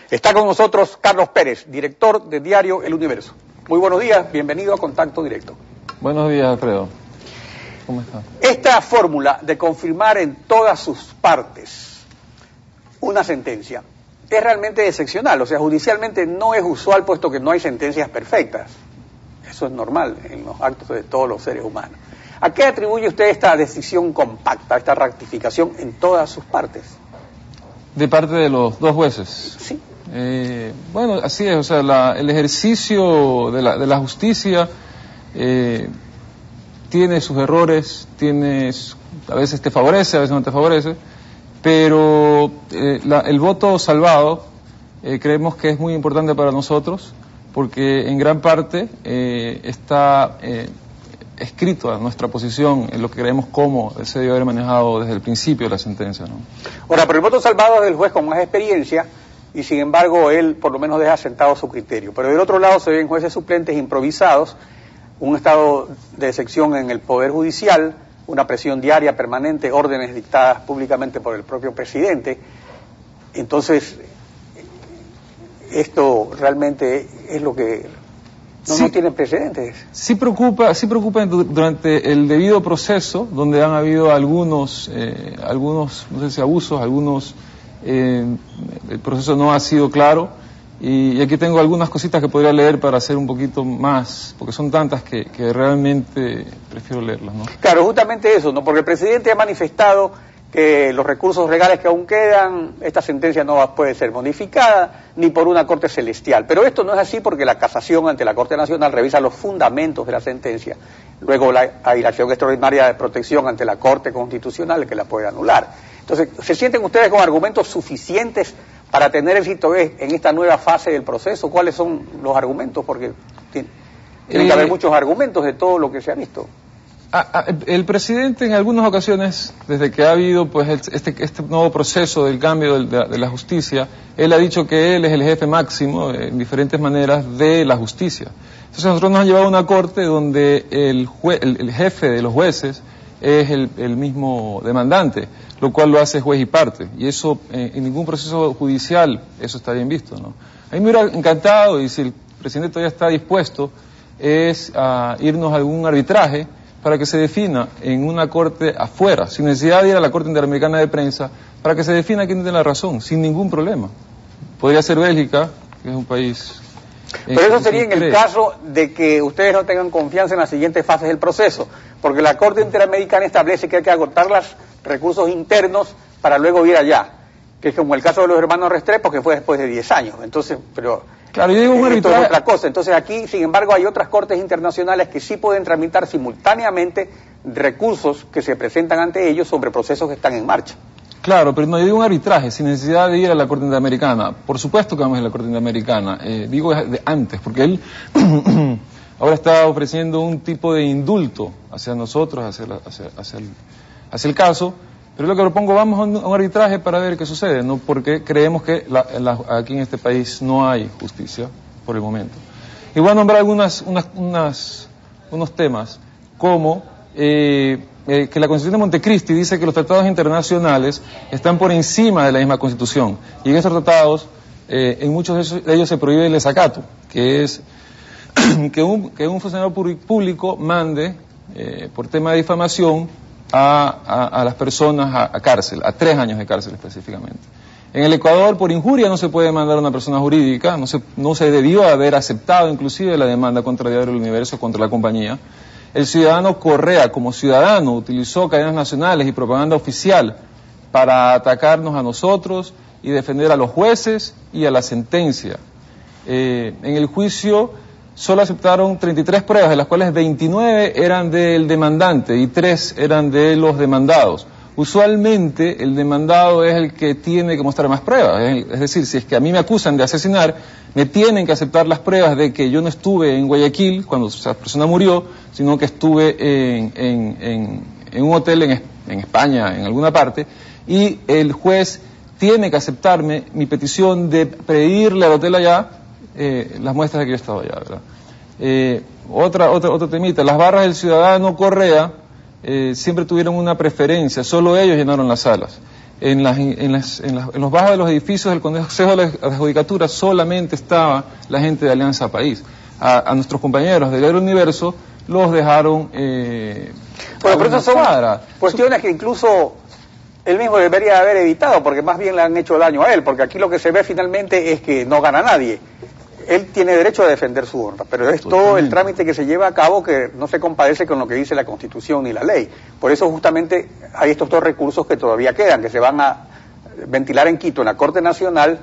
Está con nosotros Carlos Pérez, director de diario El Universo. Muy buenos días, bienvenido a Contacto Directo. Buenos días, Alfredo. ¿Cómo está? Esta fórmula de confirmar en todas sus partes una sentencia es realmente excepcional, o sea, judicialmente no es usual puesto que no hay sentencias perfectas. Eso es normal en los actos de todos los seres humanos. ¿A qué atribuye usted esta decisión compacta, esta ratificación en todas sus partes? De parte de los dos jueces. Sí. Bueno, así es, o sea, el ejercicio de la justicia tiene sus errores, a veces te favorece, a veces no te favorece, pero el voto salvado creemos que es muy importante para nosotros porque en gran parte está escrito a nuestra posición en lo que creemos cómo se debe haber manejado desde el principio de la sentencia, ¿no? Ahora, pero el voto salvado es del juez con más experiencia y sin embargo él por lo menos deja sentado su criterio. Pero del otro lado se ven jueces suplentes improvisados, un estado de excepción en el Poder Judicial, una presión diaria permanente, órdenes dictadas públicamente por el propio presidente. Entonces, esto realmente es lo que no tiene precedentes. Sí preocupa durante el debido proceso, donde han habido algunos, no sé si abusos, el proceso no ha sido claro, y aquí tengo algunas cositas que podría leer para hacer un poquito más, porque son tantas que realmente prefiero leerlas, ¿no? Claro, justamente eso, ¿no? Porque el presidente ha manifestado que los recursos legales que aún quedan, esta sentencia no puede ser modificada ni por una corte celestial. Pero esto no es así porque la casación ante la Corte Nacional revisa los fundamentos de la sentencia. Luego hay la acción extraordinaria de protección ante la Corte Constitucional que la puede anular. Entonces, ¿se sienten ustedes con argumentos suficientes para tener éxito en esta nueva fase del proceso? ¿Cuáles son los argumentos? Porque tiene que haber muchos argumentos de todo lo que se ha visto. El presidente en algunas ocasiones, desde que ha habido pues este nuevo proceso del cambio de la justicia, él ha dicho que él es el jefe máximo en diferentes maneras de la justicia. Entonces nosotros nos han llevado a una corte donde el jefe de los jueces es el mismo demandante, lo cual lo hace juez y parte, y eso en ningún proceso judicial eso está bien visto, ¿no? A mí me hubiera encantado, y si el presidente todavía está dispuesto, es a irnos a algún arbitraje para que se defina en una corte afuera, sin necesidad de ir a la Corte Interamericana de Prensa, para que se defina quién tiene la razón, sin ningún problema. Podría ser Bélgica, que es un país... Pero eso sería en el caso de que ustedes no tengan confianza en las siguientes fases del proceso, porque la Corte Interamericana establece que hay que agotar los recursos internos para luego ir allá, que es como el caso de los hermanos Restrepo, que fue después de 10 años. Entonces, pero... Claro, yo digo un esto es otra cosa. Entonces aquí, sin embargo, hay otras cortes internacionales que sí pueden tramitar simultáneamente recursos que se presentan ante ellos sobre procesos que están en marcha. Claro, pero no, yo digo un arbitraje, sin necesidad de ir a la Corte Interamericana. Por supuesto que vamos a la Corte Interamericana. Digo de antes, porque él ahora está ofreciendo un tipo de indulto hacia nosotros, hacia el caso. Pero lo que propongo, vamos a un arbitraje para ver qué sucede, ¿no? Porque creemos que aquí en este país no hay justicia por el momento. Y voy a nombrar unos temas, como que la Constitución de Montecristi dice que los tratados internacionales están por encima de la misma Constitución. Y en esos tratados, en muchos de ellos se prohíbe el desacato, que es que un funcionario público mande, por tema de difamación, a las personas a cárcel, a 3 años de cárcel específicamente. En el Ecuador, por injuria no se puede mandar a una persona jurídica, no se debió haber aceptado inclusive la demanda contra Diario El Universo, contra la compañía. El ciudadano Correa, como ciudadano, utilizó cadenas nacionales y propaganda oficial para atacarnos a nosotros y defender a los jueces y a la sentencia. En el juicio solo aceptaron 33 pruebas, de las cuales 29 eran del demandante y 3 eran de los demandados. Usualmente el demandado es el que tiene que mostrar más pruebas, es decir, si es que a mí me acusan de asesinar, me tienen que aceptar las pruebas de que yo no estuve en Guayaquil cuando esa persona murió, sino que estuve en un hotel en España, en alguna parte, y el juez tiene que aceptarme mi petición de pedirle al hotel allá las muestras de que yo estaba allá, ¿verdad? Otro temita, las barras del ciudadano Correa siempre tuvieron una preferencia, solo ellos llenaron las salas. en los bajos de los edificios del Consejo de la Judicatura solamente estaba la gente de Alianza País. A nuestros compañeros del Diario Universo los dejaron bueno, pero esas son cuestiones que incluso él mismo debería haber evitado, porque más bien le han hecho daño a él, porque aquí lo que se ve finalmente es que no gana nadie. Él tiene derecho a defender su honra, pero es todo el trámite que se lleva a cabo que no se compadece con lo que dice la Constitución ni la ley. Por eso justamente hay estos dos recursos que todavía quedan, que se van a ventilar en Quito, en la Corte Nacional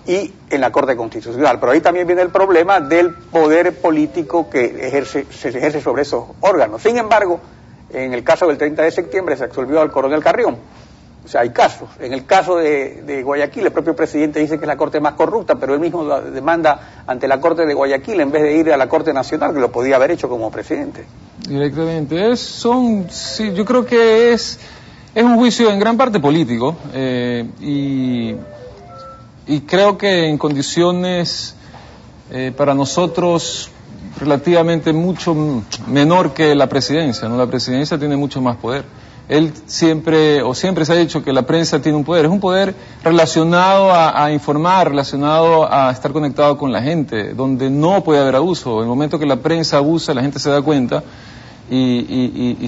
y en la Corte Constitucional. Pero ahí también viene el problema del poder político que se ejerce sobre esos órganos. Sin embargo, en el caso del 30 de septiembre se absolvió al coronel Carrión. O sea, hay casos. En el caso de Guayaquil, el propio presidente dice que es la corte más corrupta, pero él mismo la demanda ante la corte de Guayaquil en vez de ir a la corte nacional, que lo podía haber hecho como presidente. Directamente. Sí, yo creo que es un juicio en gran parte político, y creo que en condiciones para nosotros relativamente mucho menor que la presidencia, ¿no? La presidencia tiene mucho más poder. Él siempre se ha dicho que la prensa tiene un poder, es un poder relacionado a informar, relacionado a estar conectado con la gente, donde no puede haber abuso. En el momento que la prensa abusa, la gente se da cuenta y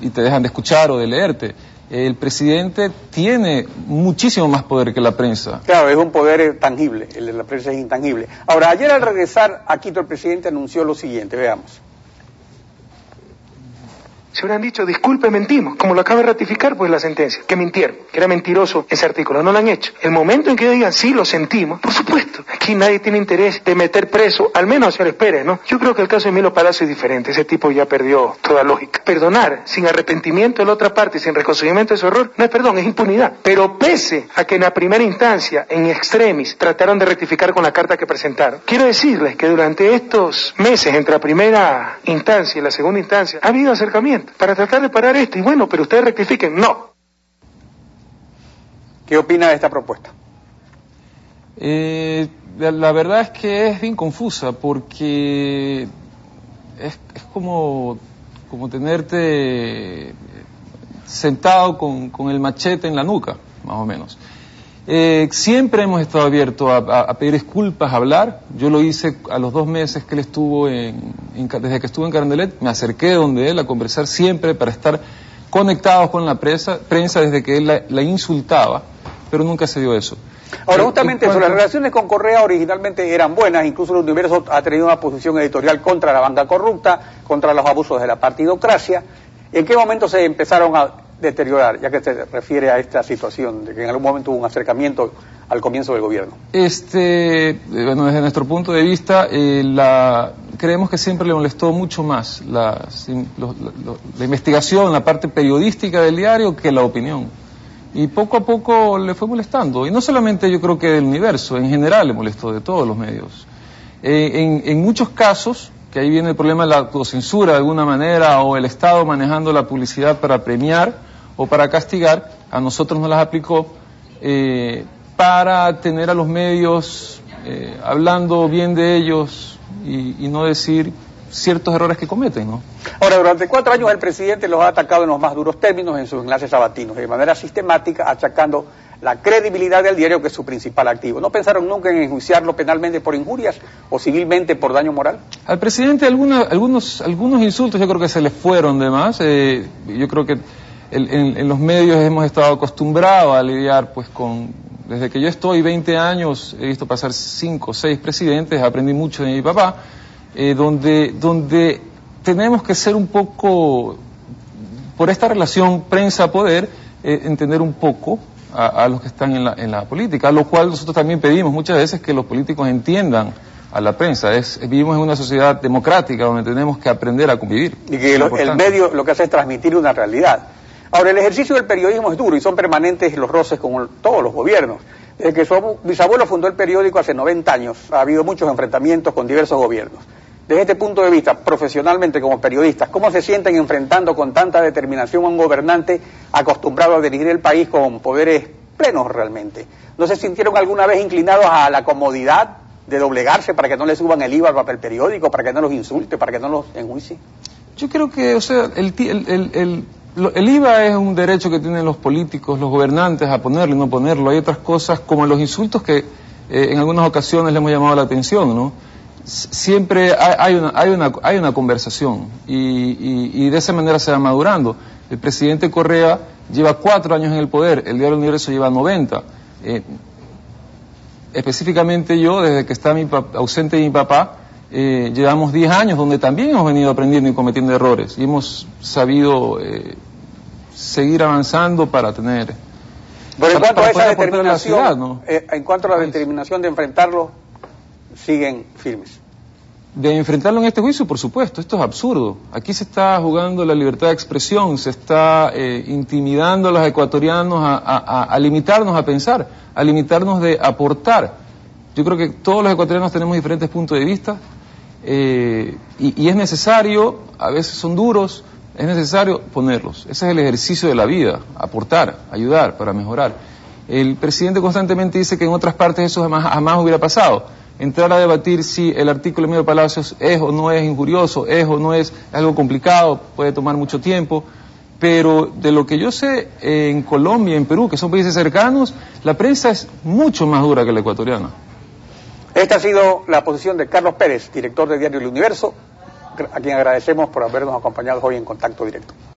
te dejan de escuchar o de leerte. El presidente tiene muchísimo más poder que la prensa. Claro, es un poder tangible, el de la prensa es intangible. Ahora, ayer al regresar a Quito, el presidente anunció lo siguiente, veamos. Se hubieran dicho, disculpe, mentimos, como lo acaba de ratificar pues la sentencia, que mintieron, que era mentiroso ese artículo, no lo han hecho. El momento en que digan, sí, lo sentimos, por supuesto, aquí nadie tiene interés de meter preso, al menos a señores Pérez, ¿no? Yo creo que el caso de Emilio Palacio es diferente, ese tipo ya perdió toda lógica. Perdonar sin arrepentimiento de la otra parte y sin reconocimiento de su error, no es perdón, es impunidad. Pero pese a que en la primera instancia, en extremis, trataron de rectificar con la carta que presentaron, quiero decirles que durante estos meses, entre la primera instancia y la segunda instancia, ha habido acercamiento para tratar de parar esto, y bueno, pero ustedes rectifiquen, no. ¿Qué opina de esta propuesta? La verdad es que es bien confusa, porque es como tenerte sentado con el machete en la nuca, más o menos. Siempre hemos estado abiertos a pedir disculpas, a hablar. Yo lo hice a los 2 meses que él estuvo desde que estuvo en Carondelet, me acerqué donde él a conversar siempre para estar conectados con la prensa desde que él la insultaba, pero nunca se dio eso. Ahora, justamente eso, las relaciones con Correa originalmente eran buenas, incluso el Universo ha tenido una posición editorial contra la banca corrupta, contra los abusos de la partidocracia. ¿En qué momento se empezaron a deteriorar, ya que se refiere a esta situación de que en algún momento hubo un acercamiento al comienzo del gobierno? Bueno, desde nuestro punto de vista, creemos que siempre le molestó mucho más la investigación, la parte periodística del diario que la opinión. Y poco a poco le fue molestando. Y no solamente yo creo que del Universo, en general le molestó, de todos los medios. En muchos casos, que ahí viene el problema de la autocensura de alguna manera, o el Estado manejando la publicidad para premiar o para castigar, a nosotros nos las aplicó para tener a los medios hablando bien de ellos y no decir ciertos errores que cometen, ¿no? Ahora, durante 4 años el presidente los ha atacado en los más duros términos en sus enlaces sabatinos, de manera sistemática, achacando la credibilidad del diario, que es su principal activo. ¿No pensaron nunca en enjuiciarlo penalmente por injurias o civilmente por daño moral? Al presidente algunos insultos yo creo que se le fueron de más. Yo creo que en los medios hemos estado acostumbrados a lidiar pues desde que yo estoy 20 años, he visto pasar 5 o 6 presidentes, aprendí mucho de mi papá, donde tenemos que ser un poco, por esta relación prensa-poder, entender un poco a los que están en la política, a lo cual nosotros también pedimos muchas veces que los políticos entiendan a la prensa. Vivimos en una sociedad democrática donde tenemos que aprender a convivir. Y que el medio lo que hace es transmitir una realidad. Ahora, el ejercicio del periodismo es duro y son permanentes los roces con todos los gobiernos. Desde que su bisabuelo fundó el periódico hace 90 años, ha habido muchos enfrentamientos con diversos gobiernos. Desde este punto de vista, profesionalmente como periodistas, ¿cómo se sienten enfrentando con tanta determinación a un gobernante acostumbrado a dirigir el país con poderes plenos realmente? ¿No se sintieron alguna vez inclinados a la comodidad de doblegarse para que no le suban el IVA al papel periódico, para que no los insulte, para que no los enjuicie? Yo creo que, o sea, El IVA es un derecho que tienen los políticos, los gobernantes a ponerlo y no ponerlo. Hay otras cosas como los insultos que en algunas ocasiones le hemos llamado la atención, ¿no? Siempre hay una conversación y de esa manera se va madurando. El presidente Correa lleva 4 años en el poder, el Diario Universo lleva 90. Específicamente yo, desde que está ausente mi papá, llevamos 10 años donde también hemos venido aprendiendo y cometiendo errores y hemos sabido seguir avanzando para tener... Pero en cuanto a esa determinación, la ciudad, ¿no? En cuanto a la determinación de enfrentarlo, siguen firmes. De enfrentarlo en este juicio, por supuesto, esto es absurdo. Aquí se está jugando la libertad de expresión, se está intimidando a los ecuatorianos a limitarnos a pensar, a limitarnos de aportar. Yo creo que todos los ecuatorianos tenemos diferentes puntos de vista y es necesario, a veces son duros, es necesario ponerlos. Ese es el ejercicio de la vida, aportar, ayudar para mejorar. El presidente constantemente dice que en otras partes eso jamás hubiera pasado. Entrar a debatir si el artículo de Emilio Palacios es o no es injurioso, es o no es algo complicado, puede tomar mucho tiempo, pero de lo que yo sé en Colombia, en Perú, que son países cercanos, la prensa es mucho más dura que la ecuatoriana. Esta ha sido la posición de Carlos Pérez, director de Diario El Universo, a quien agradecemos por habernos acompañado hoy en Contacto Directo.